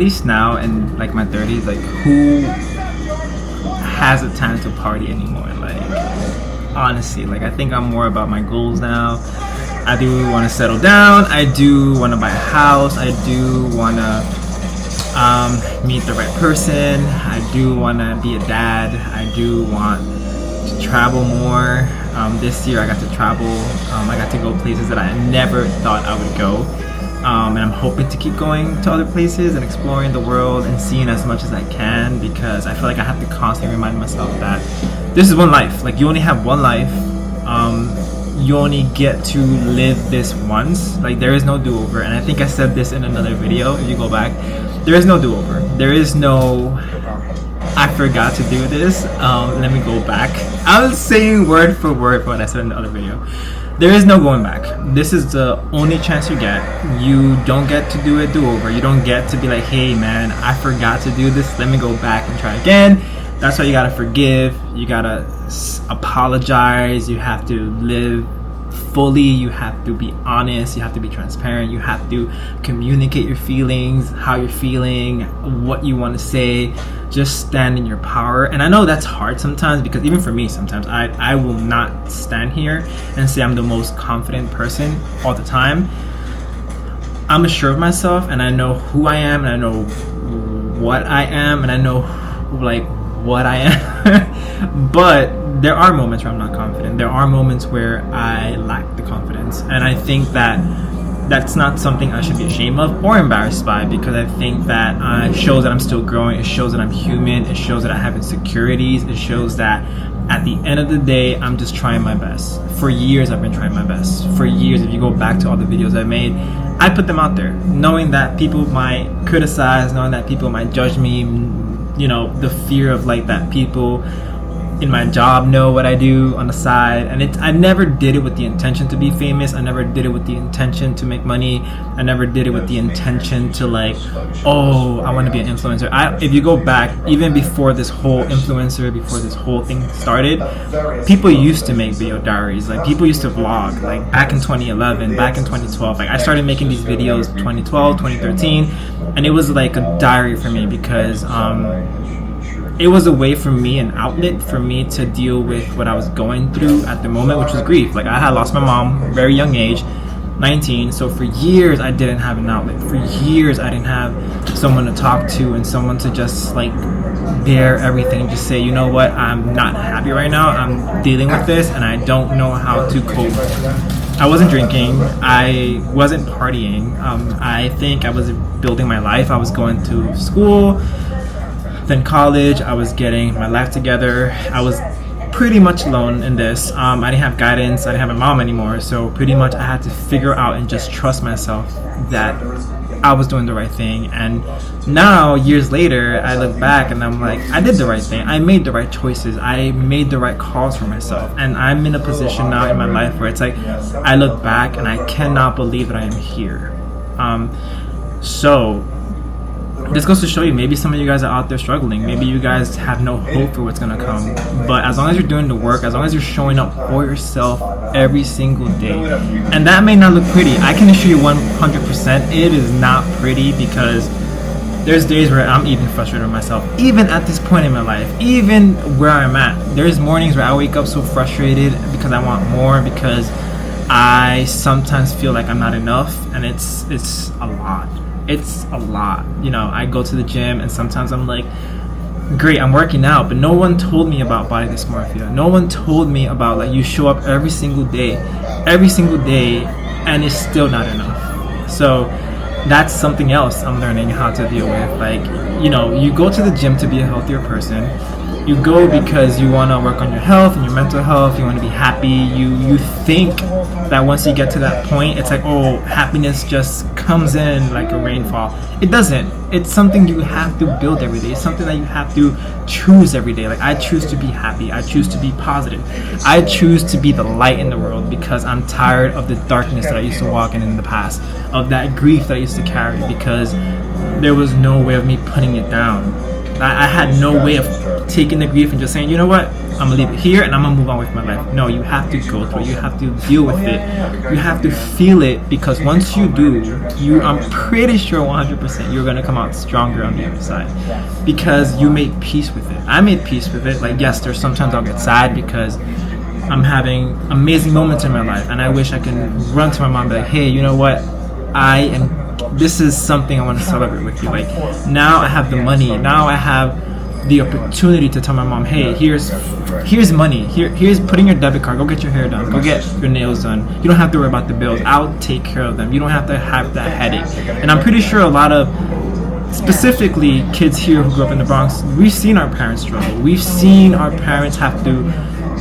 least now in like my 30s, like who has the time to party anymore? Like honestly, like I think I'm more about my goals now. I do want to settle down. I do want to buy a house. I do want to meet the right person. I do want to be a dad. I do want to travel more. This year I got to travel. I got to go places that I never thought I would go. And I'm hoping to keep going to other places and exploring the world and seeing as much as I can, because I feel like I have to constantly remind myself that this is one life. Like you only have one life. You only get to live this once. Like there is no do-over. And I think I said this in another video. If you go back, there is no do-over. There is no I forgot to do this. Let me go back. I was saying word for word what I said in the other video. There is no going back. This is the only chance you get. You don't get to do a do-over. You don't get to be like, hey man, I forgot to do this. Let me go back and try again. That's why you gotta forgive. You gotta apologize. You have to live fully. You have to be honest. You have to be transparent. You have to communicate your feelings, how you're feeling, what you want to say. Just stand in your power. And I know that's hard sometimes, because even for me sometimes I will not stand here and say I'm the most confident person all the time. I'm assured of myself, and I know who I am, and I know what I am, and I know like what I am. But there are moments where I'm not confident. There are moments where I lack the confidence, and I think that that's not something I should be ashamed of or embarrassed by, because I think that it shows that I'm still growing. It shows that I'm human. It shows that I have insecurities. It shows that at the end of the day, I'm just trying my best. For years, I've been trying my best. For years, if you go back to all the videos I made, I put them out there, knowing that people might criticize, knowing that people might judge me, you know, the fear of like that people in my job know what I do on the side. And I never did it with the intention to be famous. I never did it with the intention to make money. I never did it with the intention to like, oh, I want to be an influencer. If you go back, even before this whole influencer, before this whole thing started, people used to make video diaries. Like people used to vlog, like back in 2011, back in 2012. Like I started making these videos 2012, 2013, and it was like a diary for me, because it was a way for me, an outlet for me to deal with what I was going through at the moment, which was grief. Like I had lost my mom at a very young age, 19. So for years I didn't have an outlet. For years I didn't have someone to talk to and someone to just like bear everything, just say, you know what, I'm not happy right now. I'm dealing with this and I don't know how to cope. I wasn't drinking. I wasn't partying. I think I was building my life. I was going to school, then college. I was getting my life together. I was pretty much alone in this. I didn't have guidance. I didn't have my mom anymore. So pretty much I had to figure out and just trust myself that I was doing the right thing. And now, years later, I look back and I'm like, I did the right thing. I made the right choices. I made the right calls for myself. And I'm in a position now in my life where it's like, I look back and I cannot believe that I am here. So this goes to show you, maybe some of you guys are out there struggling. Maybe you guys have no hope for what's gonna come. But as long as you're doing the work, as long as you're showing up for yourself every single day, and that may not look pretty. I can assure you 100% it is not pretty, because there's days where I'm even frustrated with myself. Even at this point in my life, even where I'm at, there's mornings where I wake up so frustrated because I want more, because I sometimes feel like I'm not enough, and it's a lot. It's a lot. You know, I go to the gym and sometimes I'm like, great, I'm working out, but no one told me about body dysmorphia. No one told me about like you show up every single day, and it's still not enough. So that's something else I'm learning how to deal with. Like, you know, you go to the gym to be a healthier person. You go because you want to work on your health and your mental health. You want to be happy. You think that once you get to that point, it's like, oh, happiness just comes in like a rainfall. It doesn't. It's something you have to build every day. It's something that you have to choose every day. Like I choose to be happy. I choose to be positive. I choose to be the light in the world, because I'm tired of the darkness that I used to walk in the past, of that grief that I used to carry, because there was no way of me putting it down. I had no way of taking the grief and just saying, you know what, I'm gonna leave it here and I'm gonna move on with my life. No, you have to go through it. You have to deal with it. You have to feel it, because once you do, I'm pretty sure 100% you're gonna come out stronger on the other side, because you made peace with it. I made peace with it. Like, yes, there's sometimes I'll get sad because I'm having amazing moments in my life and I wish I can run to my mom and be like, hey, you know what? This is something I want to celebrate with you. Like, now I have the money. Now I have the opportunity to tell my mom, hey, here's money. Here's putting your debit card. Go get your hair done. Go get your nails done. You don't have to worry about the bills. I'll take care of them. You don't have to have that headache. And I'm pretty sure a lot of, specifically kids here who grew up in the Bronx, we've seen our parents struggle. We've seen our parents have to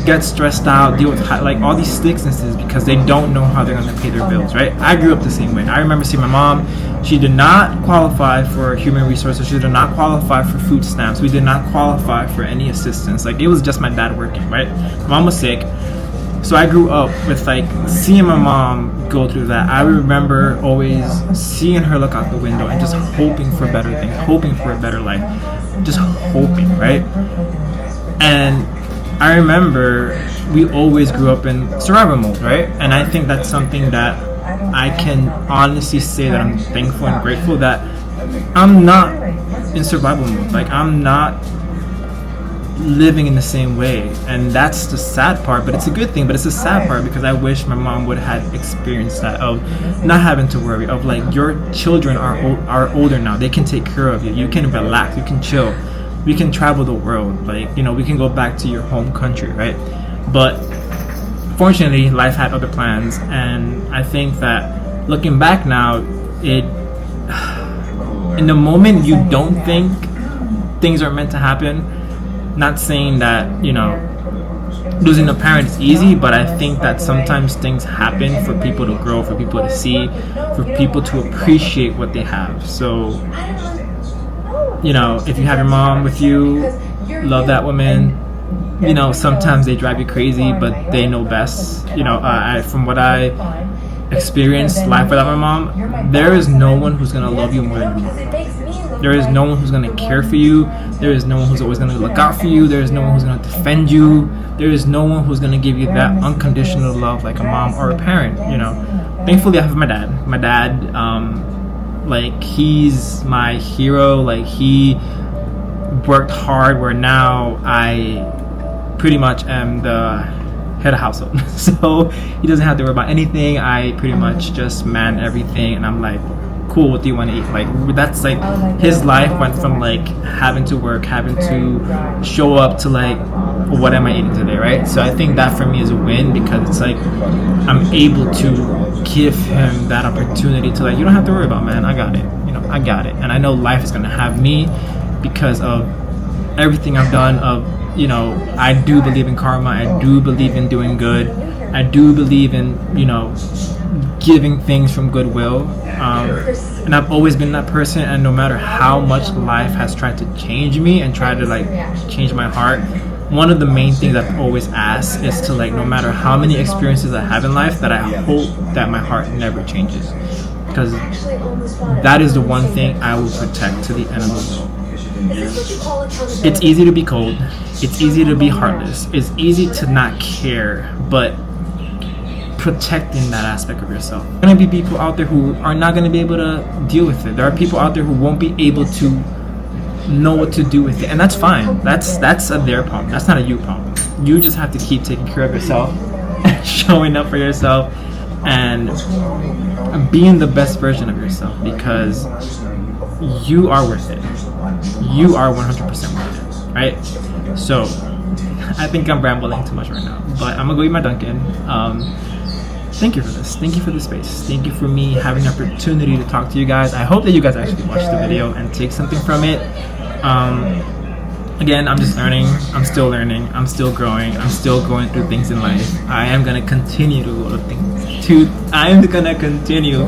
get stressed out, deal with like all these sicknesses because they don't know how they're going to pay their bills, right? I grew up the same way. I remember seeing my mom. She did not qualify for human resources. She did not qualify for food stamps. We did not qualify for any assistance. Like, it was just my dad working, right? My mom was sick. So I grew up with like seeing my mom go through that. I remember always seeing her look out the window and just hoping for better things, hoping for a better life, just hoping, right? And I remember we always grew up in survival mode, right? And I think that's something that I can honestly say that I'm thankful and grateful that I'm not in survival mode. Like, I'm not living in the same way, and that's the sad part. But it's a good thing, but it's a sad part because I wish my mom would have experienced that, of not having to worry, of like, your children are older now, they can take care of you, you can relax, you can chill, we can travel the world, like, you know, we can go back to your home country, right? But fortunately, life had other plans, and I think that looking back now, in the moment you don't think things are meant to happen. Not saying that, you know, losing a parent is easy, but I think that sometimes things happen for people to grow, for people to see, for people to appreciate what they have. So, you know, if you have your mom with you, love that woman. You know, sometimes they drive you crazy, but they know best. You know, from what I experienced life without my mom, there is no one who's gonna love you more than you. There is no one who's gonna care for you. There is no one who's always gonna look out for you. There is no one who's gonna defend you. There is no one who's gonna give you that unconditional love like a mom or a parent. You know, thankfully I have my dad. My dad, like, he's my hero. Like, he worked hard where now I pretty much am the head of household. So he doesn't have to worry about anything. I pretty much just man everything, and I'm like, cool, what do you want to eat? Like, that's like, his life went from like having to work, having to show up, to like, what am I eating today, right? So I think that for me is a win, because it's like I'm able to give him that opportunity to, like, you don't have to worry about, man, I got it, you know, I got it. And I know life is gonna have me because of everything I've done. Of, you know, I do believe in karma. I do believe in doing good. I do believe in, you know, giving things from goodwill, and I've always been that person. And no matter how much life has tried to change me and try to like change my heart, one of the main things I've always asked is to, like, no matter how many experiences I have in life, that I hope that my heart never changes, because that is the one thing I will protect to the end of the world. It's easy to be cold, it's easy to be heartless, it's easy to not care, but protecting that aspect of yourself. There are going to be people out there who are not going to be able to deal with it. There are people out there who won't be able to know what to do with it, and that's fine. That's their problem. That's not a you problem. You just have to keep taking care of yourself, showing up for yourself, and being the best version of yourself, because you are worth it. You are 100% worth it, right? So I think I'm rambling too much right now, but I'm gonna go eat my Dunkin'. Thank you for this. Thank you for the space. Thank you for me having the opportunity to talk to you guys. I hope that you guys actually watch the video and take something from it. Again, I'm just learning. I'm still learning. I'm still growing. I'm still going through things in life. I am gonna continue to go through things. I'm gonna continue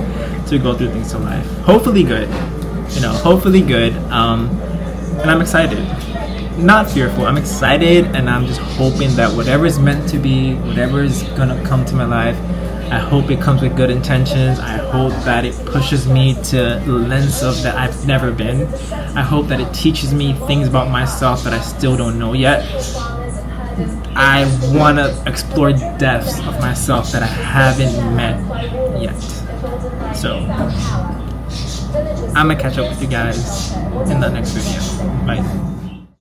to go through things in life. Hopefully good. You know, hopefully good. And I'm excited. Not fearful. I'm excited, and I'm just hoping that whatever is meant to be, whatever is gonna come to my life, I hope it comes with good intentions. I hope that it pushes me to the lens of that I've never been. I hope that it teaches me things about myself that I still don't know yet. I want to explore depths of myself that I haven't met yet. So I'm gonna catch up with you guys in the next video. Bye.